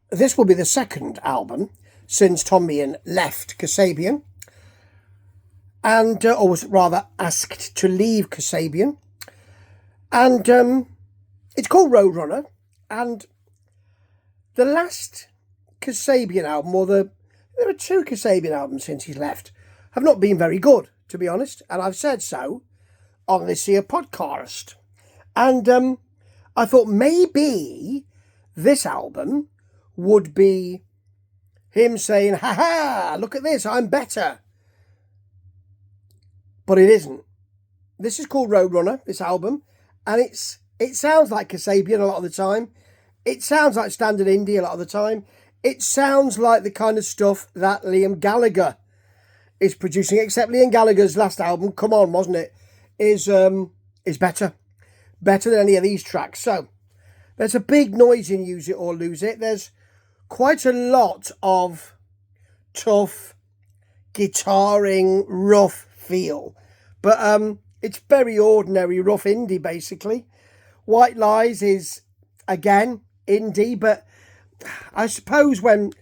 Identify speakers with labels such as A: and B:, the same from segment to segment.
A: this will be the second album since Tom Meighan left Kasabian, and or was rather asked to leave Kasabian, and it's called Roadrunner. And the last Kasabian album, there are two Kasabian albums since he's left, have not been very good, to be honest, and I've said so on this here podcast. And I thought maybe this album would be him saying, "Ha ha, look at this, I'm better." But it isn't. This is called Roadrunner, this album, and it sounds like Kasabian a lot of the time. It sounds like standard indie a lot of the time. It sounds like the kind of stuff that Liam Gallagher is producing, except Liam Gallagher's last album, come on, wasn't it, is better. Better than any of these tracks. So, there's a big noise in Use It or Lose It. There's quite a lot of tough, guitaring, rough feel. But it's very ordinary, rough indie, basically. White Lies is, again, indie, but I suppose when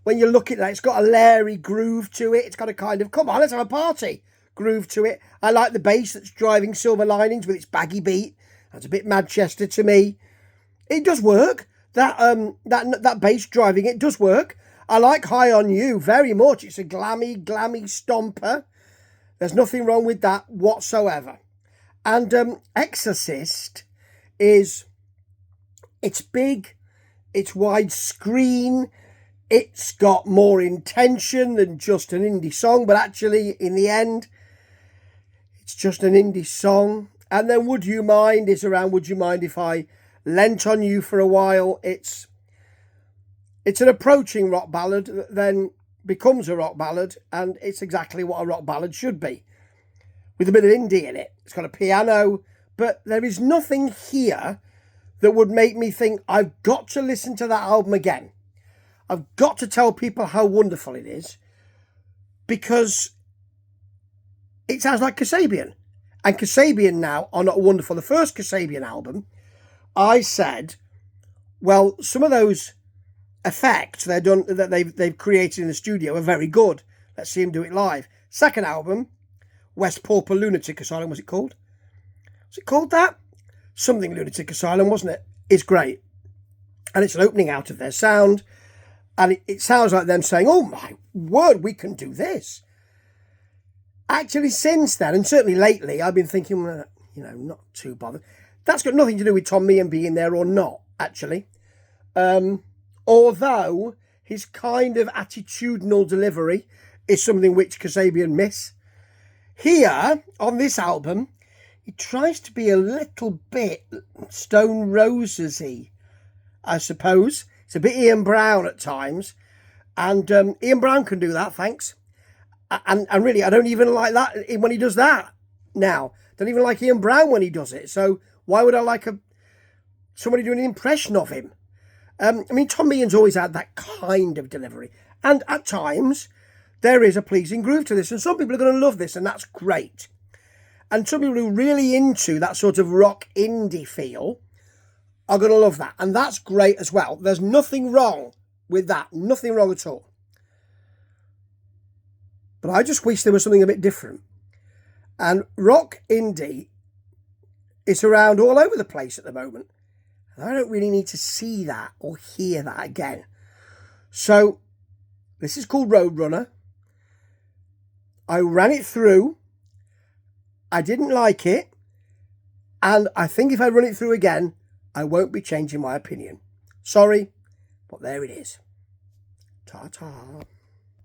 A: you look at that, it's got a Larry groove to it. It's got a kind of, come on, let's have a party groove to it. I like the bass that's driving Silver Linings with its baggy beat. That's a bit Manchester to me. It does work. That bass driving it does work. I like High on You very much. It's a glammy stomper. There's nothing wrong with that whatsoever. And Exorcist it's big, it's widescreen, it's got more intention than just an indie song, but actually, in the end, it's just an indie song. And then Would You Mind is around Would You Mind If I Lent on You for a While. It's an approaching rock ballad that then becomes a rock ballad, and it's exactly what a rock ballad should be, with a bit of indie in it. It's got a piano, but there is nothing here that would make me think I've got to listen to that album again. I've got to tell people how wonderful it is, because it sounds like Kasabian. And Kasabian now are not wonderful. The first Kasabian album, I said, well, some of those effects they've created in the studio are very good. Let's see him do it live. Second album, West Pauper Lunatic Asylum, was it called? Was it called that? Something Lunatic Asylum, wasn't it? It's great. And it's an opening out of their sound. And it sounds like them saying, oh my word, we can do this. Actually, since then, and certainly lately, I've been thinking, well, not too bothered. That's got nothing to do with Tom Meighan being there or not, actually. Although his kind of attitudinal delivery is something which Kasabian miss. Here, on this album, he tries to be a little bit Stone Roses-y, I suppose. It's a bit Ian Brown at times. And Ian Brown can do that, thanks. And really, I don't even like that when he does that now. Don't even like Ian Brown when he does it. So why would I like somebody doing an impression of him? Tom Meighan's always had that kind of delivery. And at times, there is a pleasing groove to this. And some people are going to love this, and that's great. And some people who are really into that sort of rock indie feel are going to love that. And that's great as well. There's nothing wrong with that. Nothing wrong at all. But I just wish there was something a bit different. And rock indie is around all over the place at the moment. And I don't really need to see that or hear that again. So, this is called Roadrunner. I ran it through. I didn't like it. And I think if I run it through again, I won't be changing my opinion. Sorry, but there it is. Ta-ta.